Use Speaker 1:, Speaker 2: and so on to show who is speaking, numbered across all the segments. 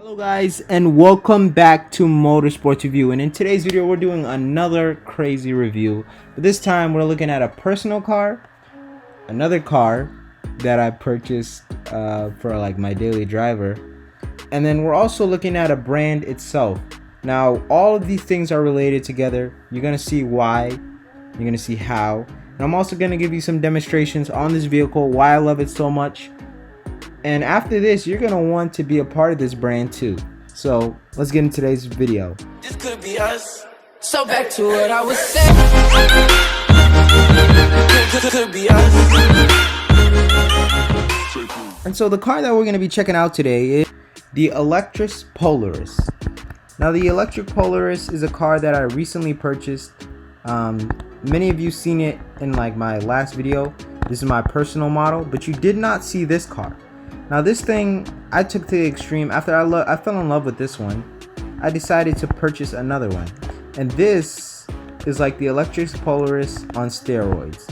Speaker 1: Hello guys, and welcome back to Motorsports Review. And in today's video we're doing another crazy review, but this time we're looking at a personal car, another car that I purchased for like my daily driver, and then we're also looking at a brand itself. Now all of these things are related together. You're gonna see why, you're gonna see how, and I'm also gonna give you some demonstrations on this vehicle, why I love it so much. And after this, you're gonna want to be a part of this brand too. So let's get into today's video.
Speaker 2: This could be us. So back to what I was saying. Could be us.
Speaker 1: And so the car that we're gonna be checking out today is the Elektrisk Polaris. Now the Electric Polaris is a car that I recently purchased. Many of you seen it in like my last video. This is my personal model, but you did not see this car. Now this thing I took to the extreme. After I fell in love with this one, I decided to purchase another one. And this is like the Elektrisk Polaris on steroids.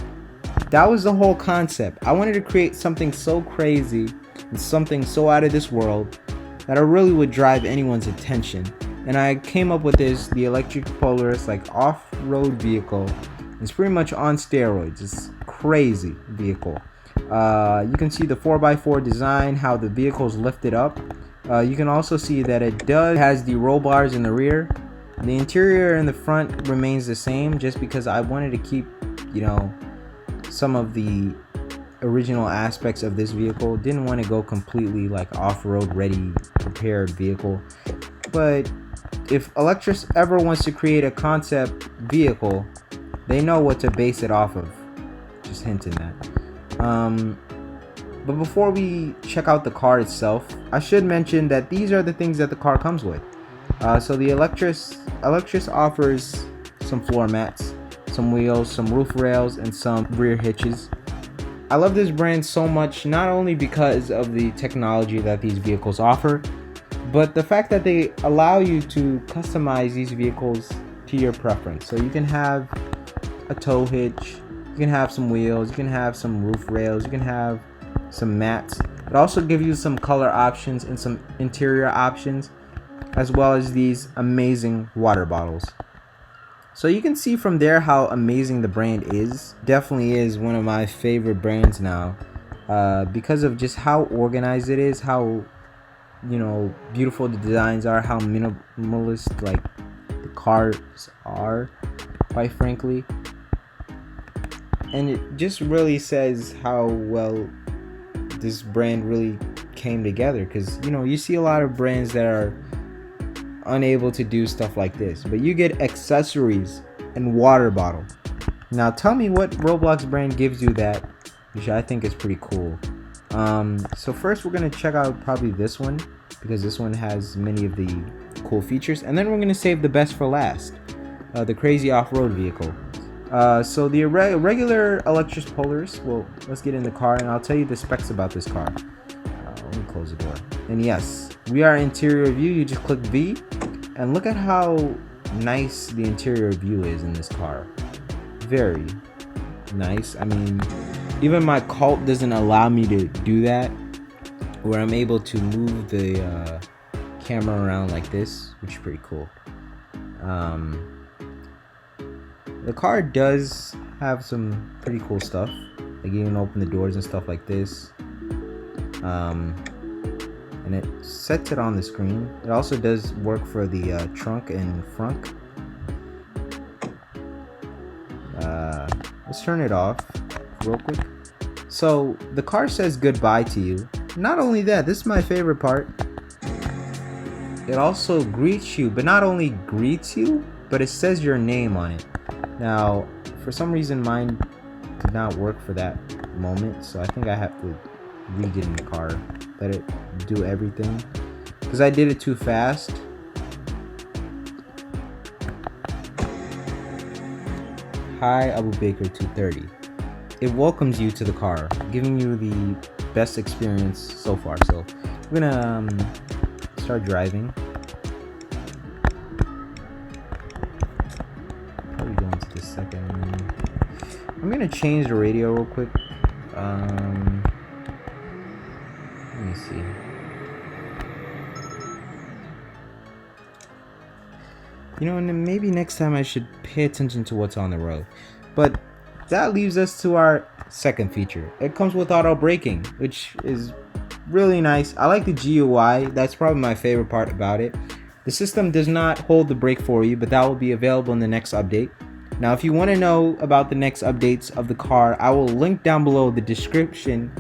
Speaker 1: That was the whole concept. I wanted to create something so crazy and something so out of this world that I really would drive anyone's attention. And I came up with this, the Elektrisk Polaris, like off-road vehicle. It's pretty much on steroids. It's crazy vehicle. You can see the 4x4 design, how the vehicle's lifted up. You can also see that it has the roll bars in the rear. The interior in the front remains the same, just because I wanted to keep, you know, some of the original aspects of this vehicle. Didn't want to go completely like off-road ready, prepared vehicle. But if Elektrisk ever wants to create a concept vehicle, they know what to base it off of. Just hinting that. But before we check out the car itself, I should mention that these are the things that the car comes with. So the Elektrisk offers some floor mats, some wheels, some roof rails, and some rear hitches. I love this brand so much, not only because of the technology that these vehicles offer, but the fact that they allow you to customize these vehicles to your preference. So you can have a tow hitch, you can have some wheels, you can have some roof rails, you can have some mats. It also gives you some color options and some interior options, as well as these amazing water bottles. So you can see from there how amazing the brand is. Definitely is one of my favorite brands now, because of just how organized it is, how, you know, beautiful the designs are, how minimalist like the cars are, quite frankly. And it just really says how well this brand really came together, because, you know, you see a lot of brands that are unable to do stuff like this, but you get accessories and water bottle. Now tell me what Roblox brand gives you that, which I think is pretty cool. So first we're going to check out probably this one, because this one has many of the cool features, and then we're going to save the best for last, the crazy off-road vehicle. So the regular Elektrisk Polaris, well, let's get in the car and I'll tell you the specs about this car. Let me close the door. And yes, we are interior view. You just click V and look at how nice the interior view is in this car. Very nice. I mean, even my cult doesn't allow me to do that, where I'm able to move the camera around like this, which is pretty cool. The car does have some pretty cool stuff, like you can open the doors and stuff like this, and it sets it on the screen. It also does work for the trunk and front. Let's turn it off real quick. So the car says goodbye to you. Not only that, this is my favorite part, it also greets you, but not only greets you, but it says your name on it. Now, for some reason, mine did not work for that moment, so I think I have to re-get in the car, let it do everything, because I did it too fast. Hi, Abu Baker 230. It welcomes you to the car, giving you the best experience so far. So we're gonna start driving. I'm gonna change the radio real quick. Let me see. You know, and then maybe next time I should pay attention to what's on the road. But that leaves us to our second feature. It comes with auto braking, which is really nice. I like the GUI. That's probably my favorite part about it. The system does not hold the brake for you, but that will be available in the next update. Now, if you want to know about the next updates of the car, I will link down below the description.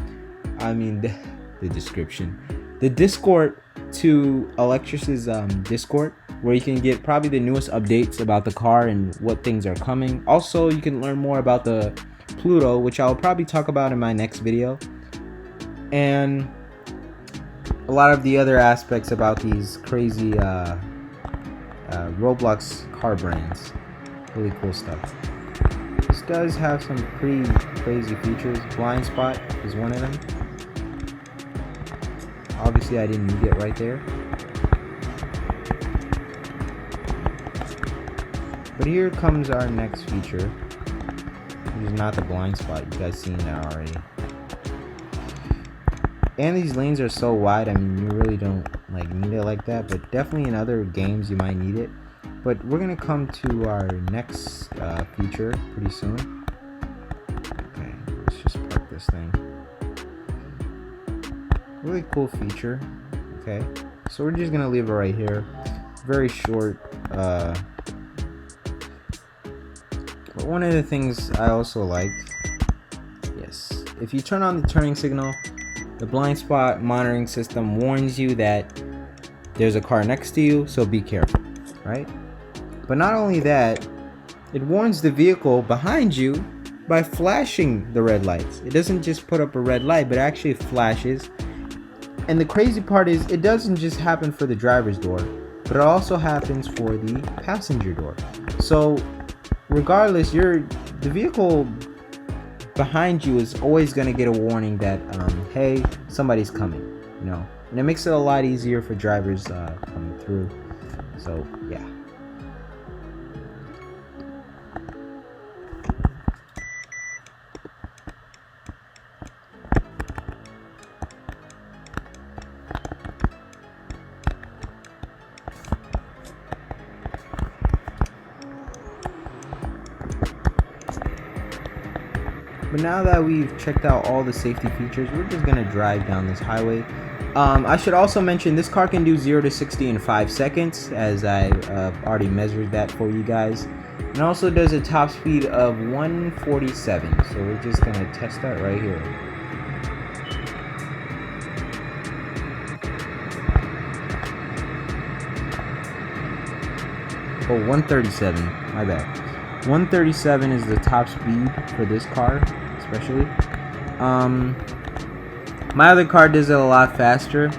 Speaker 1: The description. The Discord to Elektrisk's Discord, where you can get probably the newest updates about the car and what things are coming. Also, you can learn more about the Pluto, which I'll probably talk about in my next video, and a lot of the other aspects about these crazy Roblox car brands. Really cool stuff. This does have some pretty crazy features. Blind spot is one of them. Obviously, I didn't need it right there. But here comes our next feature, which is not the blind spot. You guys seen that already. And these lanes are so wide, I mean, you really don't like need it like that, but definitely in other games you might need it. But we're gonna come to our next feature pretty soon. Okay, let's just park this thing. Really cool feature. Okay, so we're just gonna leave it right here. Very short. But one of the things I also like, yes, if you turn on the turning signal, the blind spot monitoring system warns you that there's a car next to you, so be careful, right? But not only that, it warns the vehicle behind you by flashing the red lights. It doesn't just put up a red light, but actually flashes. And the crazy part is, it doesn't just happen for the driver's door, but it also happens for the passenger door. So regardless, the vehicle behind you is always going to get a warning that hey, somebody's coming, you know. And it makes it a lot easier for drivers coming through. So yeah. But now that we've checked out all the safety features, we're just gonna drive down this highway. I should also mention this car can do 0 to 60 in 5 seconds, as I already measured that for you guys. And also does a top speed of 147. So we're just gonna test that right here. Oh, 137. My bad. 137 is the top speed for this car, especially. My other car does it a lot faster,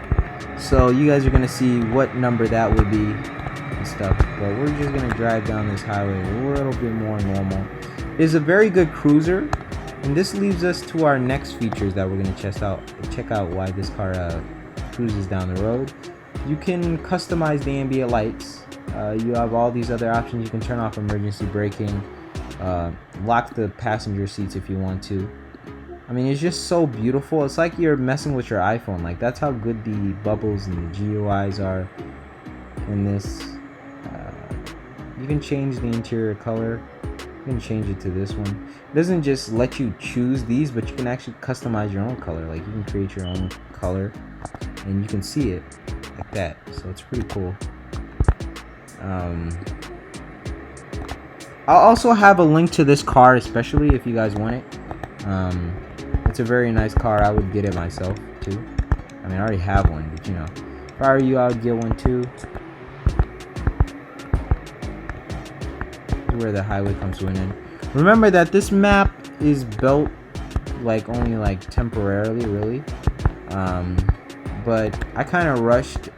Speaker 1: so you guys are gonna see what number that would be and stuff. But we're just gonna drive down this highway a little bit more normal. It's a very good cruiser, and this leads us to our next features that we're gonna check out why this car cruises down the road. You can customize the ambient lights. You have all these other options. You can turn off emergency braking, lock the passenger seats if you want to. I mean, it's just so beautiful. It's like you're messing with your iPhone. Like, that's how good the bubbles and the GUIs are in this. You can change the interior color. You can change it to this one. It doesn't just let you choose these, but you can actually customize your own color. Like, you can create your own color, and you can see it like that. So it's pretty cool. I'll also have a link to this car, especially if you guys want it. It's a very nice car. I would get it myself too. I mean, I already have one, but you know, if I were you, I would get one too. This is where the highway comes to an end. Remember that this map is built like only like temporarily, really. But I kind of rushed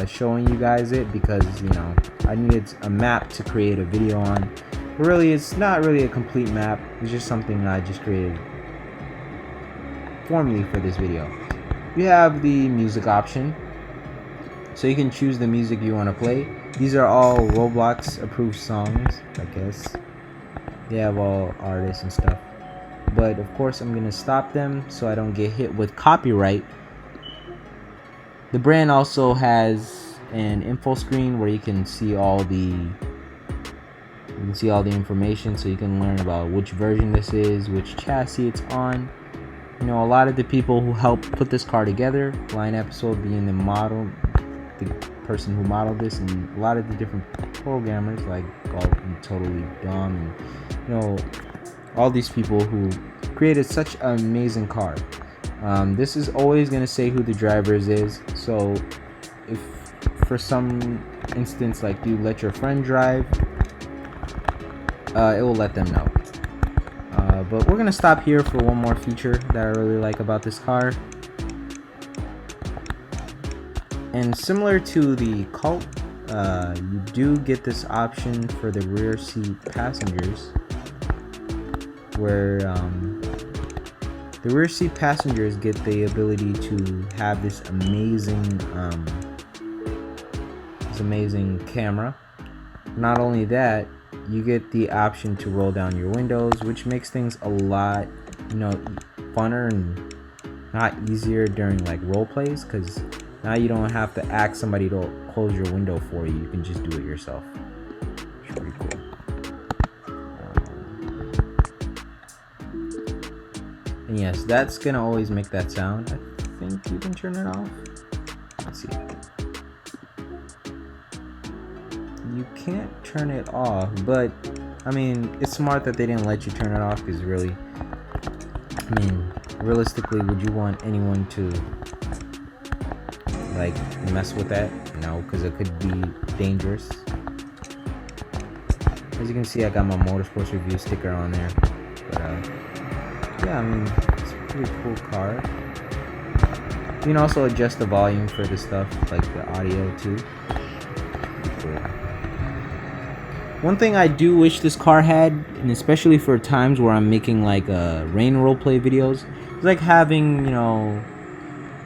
Speaker 1: showing you guys it because, you know, I needed a map to create a video on. But really, it's not really a complete map. It's just something I just created formally for this video. You have the music option, so you can choose the music you want to play. These are all Roblox approved songs, I guess. They have all artists and stuff. But of course, I'm gonna stop them so I don't get hit with copyright. The brand also has an info screen where you can see all the You can see all the information, so you can learn about which version this is, which chassis it's on. You know, a lot of the people who helped put this car together, Line Episode being the person who modeled this, and a lot of the different programmers like Totally Dumb, and you know, all these people who created such an amazing car. This is always going to say who the drivers is, so if for some instance like you let your friend drive, it will let them know. But we're going to stop here for one more feature that I really like about this car. And similar to the Cult, you do get this option for the rear seat passengers, where the rear seat passengers get the ability to have this amazing camera. Not only that, you get the option to roll down your windows, which makes things a lot, you know, funner and not easier during like role plays, because now you don't have to ask somebody to close your window for you. You can just do it yourself. It's pretty cool. And yes, that's gonna always make that sound. I think you can turn it off. Let's see. You can't turn it off, but I mean, it's smart that they didn't let you turn it off, because really, I mean, realistically, would you want anyone to like mess with that? No, because it could be dangerous. As you can see, I got my Motorsports Review sticker on there. But yeah, I mean, it's a pretty cool car. You can also adjust the volume for the stuff, like the audio too. Pretty cool. One thing I do wish this car had, and especially for times where I'm making like rain roleplay videos, is like having, you know,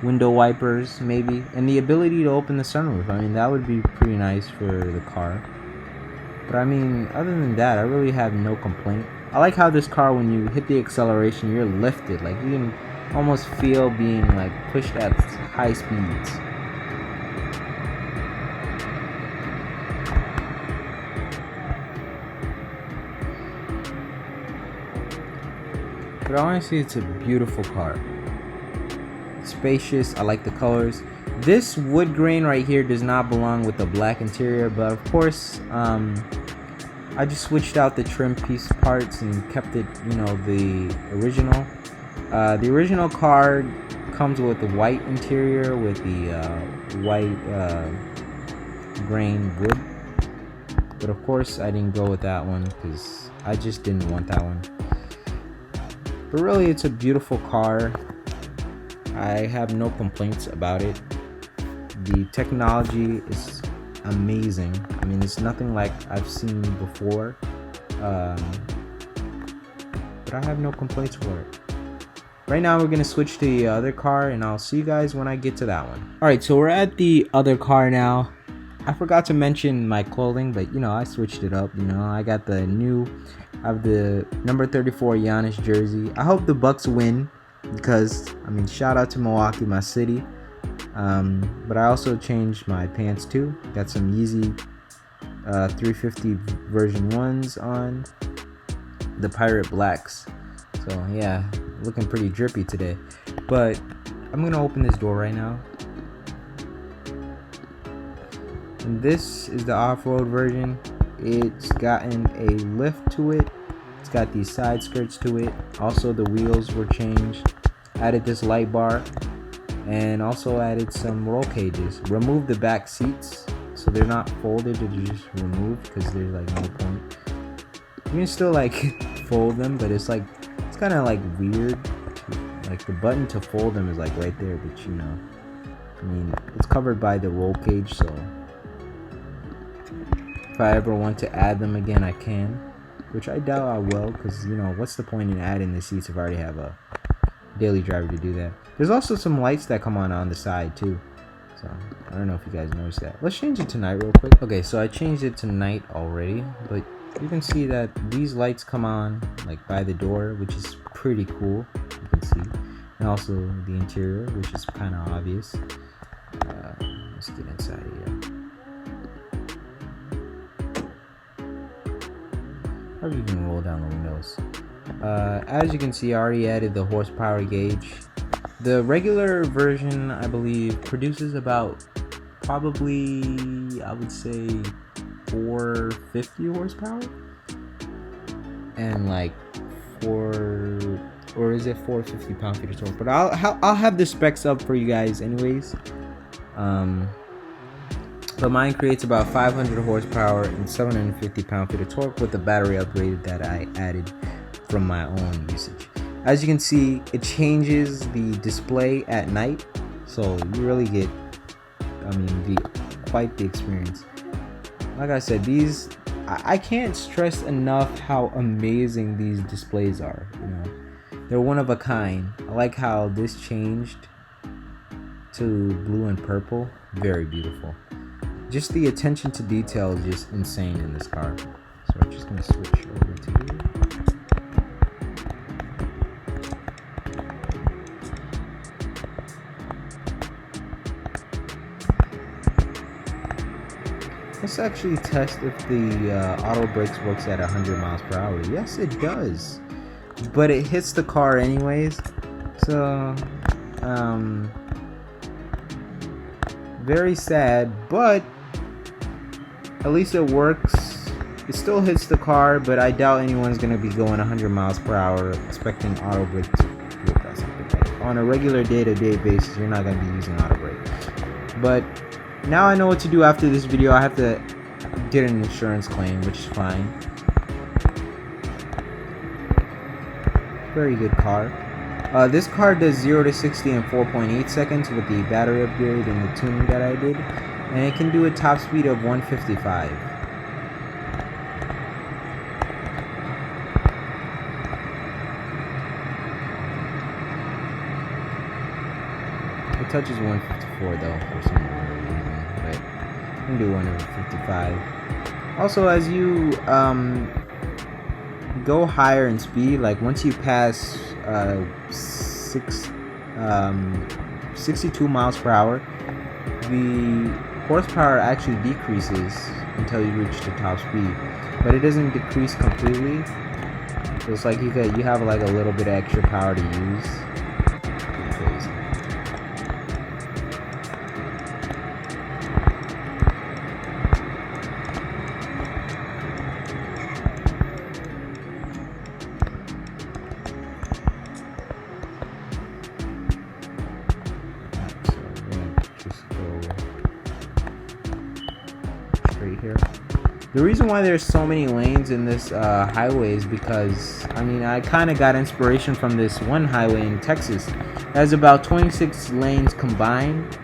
Speaker 1: window wipers maybe, and the ability to open the sunroof. I mean, that would be pretty nice for the car. But I mean, other than that, I really have no complaint. I like how this car, when you hit the acceleration, you're lifted. Like, you can almost feel being like pushed at high speeds. But honestly, it's a beautiful car. Spacious. I like the colors. This wood grain right here does not belong with the black interior, but of course, I just switched out the trim piece parts and kept it, you know, the original. The original car comes with the white interior with the white grain wood, but of course I didn't go with that one because I just didn't want that one. But really, it's a beautiful car. I have no complaints about it. The technology is amazing. I mean, it's nothing like I've seen before. But I have no complaints for it. Right now, we're going to switch to the other car, and I'll see you guys when I get to that one. Alright, so we're at the other car now. I forgot to mention my clothing, but you know, I switched it up. You know, I got the I have the number 34 Giannis jersey. I hope the Bucks win, because I mean, shout out to Milwaukee, my city. But I also changed my pants too. Got some Yeezy 350 version 1s on, the Pirate Blacks. So yeah, looking pretty drippy today. But I'm gonna open this door right now. And this is the off-road version. It's gotten a lift to it. It's got these side skirts to it. Also, the wheels were changed. Added this light bar, and also added some roll cages. Removed the back seats, so they're not folded. They're just removed because there's like no point. You can still like fold them, but it's kind of like weird. Like the button to fold them is like right there, but you know, I mean, it's covered by the roll cage, so if I ever want to add them again, I can, which I doubt I will, because you know, what's the point in adding the seats if I already have a daily driver to do that. There's also some lights that come on the side too, so I don't know if you guys noticed that. Let's change it to night real quick. Okay, so I changed it to night already, but you can see that these lights come on like by the door, which is pretty cool. You can see, and also the interior, which is kind of obvious. Let's get inside here. Or you can roll down the windows. As you can see, I already added the horsepower gauge. The regular version, I believe, produces about probably, I would say, 450 horsepower, and like 450 pound-feet of torque. But I'll have the specs up for you guys anyways. But mine creates about 500 horsepower and 750 pound-feet of torque with the battery upgrade that I added from my own usage. As you can see, it changes the display at night, so you really get, quite the experience. Like I said, these, I can't stress enough how amazing these displays are. You know, they're one of a kind. I like how this changed to blue and purple. Very beautiful. Just the attention to detail is just insane in this car. So I'm just gonna switch over to here. Let's actually test if the auto brakes works at 100 miles per hour. Yes, it does, but it hits the car anyways. So, very sad, but at least it works. It still hits the car, but I doubt anyone's gonna be going 100 miles per hour expecting auto brake to work or something. Like, on a regular day-to-day basis, you're not gonna be using auto brake. But now I know what to do after this video. I have to get an insurance claim, which is fine. Very good car. This car does 0 to 60 in 4.8 seconds with the battery upgrade and the tuning that I did. And it can do a top speed of 155. It touches 154 though for some reason, but you can do 155. Also, as you go higher in speed, like once you pass 62 miles per hour, the horsepower actually decreases until you reach the top speed, but it doesn't decrease completely. So it's like you have like a little bit of extra power to use. Pretty crazy. Here. The reason why there's so many lanes in this highway is because, I kind of got inspiration from this one highway in Texas. It has about 26 lanes combined.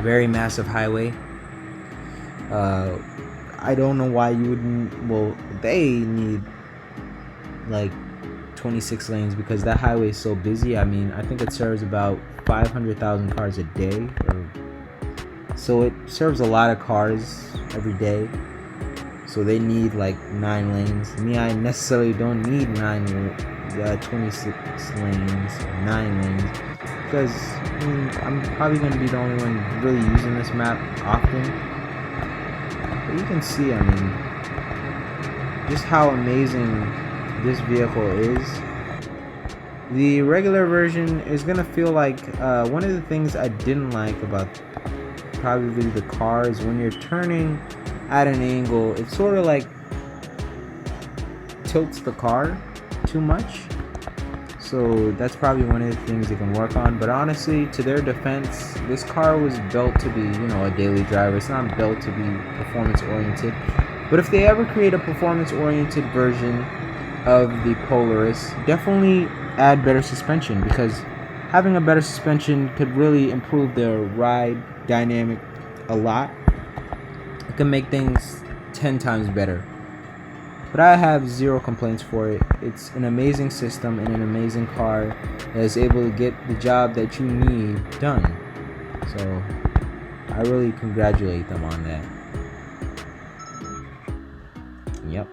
Speaker 1: Very massive highway. I don't know why you wouldn't, well, they need like 26 lanes because that highway is so busy. I think it serves about 500,000 cars a day, so it serves a lot of cars every day, so they need like 9 lanes. Me, I necessarily don't need 26 lanes, 9 lanes, because I'm probably going to be the only one really using this map often. But you can see, just how amazing this vehicle is. The regular version is going to feel like, one of the things I didn't like about probably the car is when you're turning at an angle, it sort of like tilts the car too much. So that's probably one of the things they can work on. But honestly, to their defense, this car was built to be, a daily driver. It's not built to be performance oriented. But if they ever create a performance oriented version of the Polaris, definitely add better suspension, because having a better suspension could really improve their ride dynamic a lot. It can make things 10 times better. But I have zero complaints for it. It's an amazing system and an amazing car that is able to get the job that you need done. So I really congratulate them on that. Yep.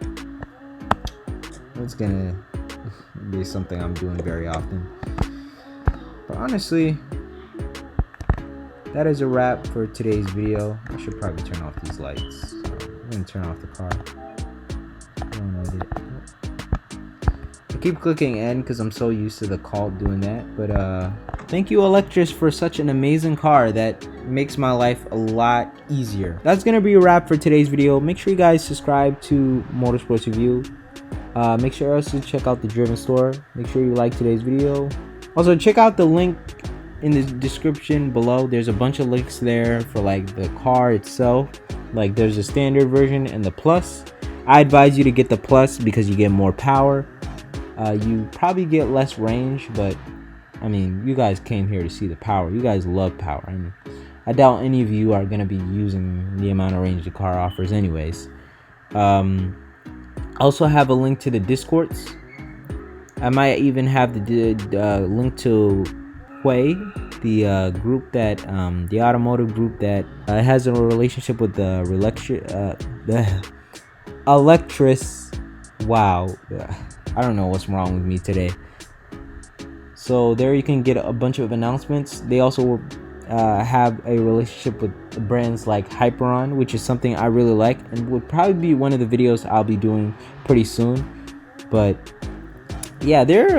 Speaker 1: It's gonna be something I'm doing very often. But honestly, that is a wrap for today's video. I should probably turn off these lights. So I'm gonna turn off the car. on with it. I keep clicking N because I'm so used to the cult doing that. But thank you, Elektrisk, for such an amazing car that makes my life a lot easier. That's gonna be a wrap for today's video. Make sure you guys subscribe to Motorsports Review. Make sure also check out the Driven Store. Make sure you like today's video. Also, check out the link in the description below. There's a bunch of links there for like the car itself. Like there's a standard version and the plus. I advise you to get the plus because you get more power. You probably get less range, but I mean, you guys came here to see the power. You guys love power. I mean, I doubt any of you are gonna be using the amount of range the car offers anyways. Also have a link to the Discords. I might even have the link to Huey, the group that the automotive group that has a relationship with the Elektrisk. Wow, I don't know what's wrong with me today. So there you can get a bunch of announcements. They also have a relationship with brands like Hyperon, which is something I really like and would probably be one of the videos I'll be doing pretty soon. But yeah, they're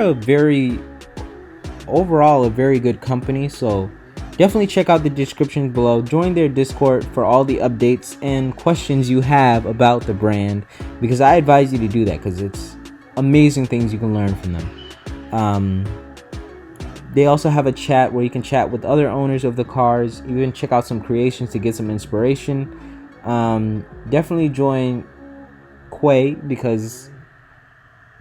Speaker 1: overall a very good company, so definitely check out the description below. Join their Discord for all the updates and questions you have about the brand, because I advise you to do that because it's amazing things you can learn from them. They also have a chat where you can chat with other owners of the cars, even check out some creations to get some inspiration. Definitely join Quay because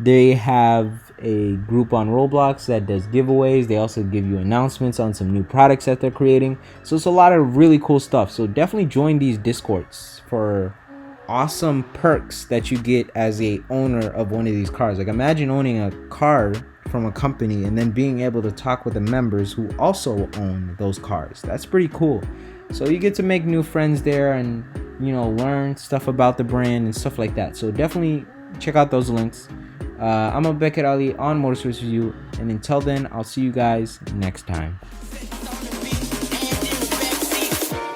Speaker 1: they have a group on Roblox that does giveaways. They also give you announcements on some new products that they're creating. So it's a lot of really cool stuff. So definitely join these Discords for awesome perks that you get as a owner of one of these cars. Like imagine owning a car from a company and then being able to talk with the members who also own those cars. That's pretty cool. So you get to make new friends there and, you know, learn stuff about the brand and stuff like that. So definitely check out those links. I'm Abekir Ali on Motorsports Review, and until then, I'll see you guys next time.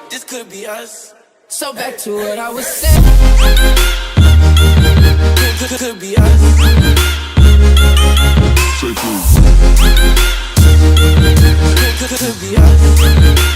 Speaker 2: This could be us. So back to what I was saying. Could be us. Could be us.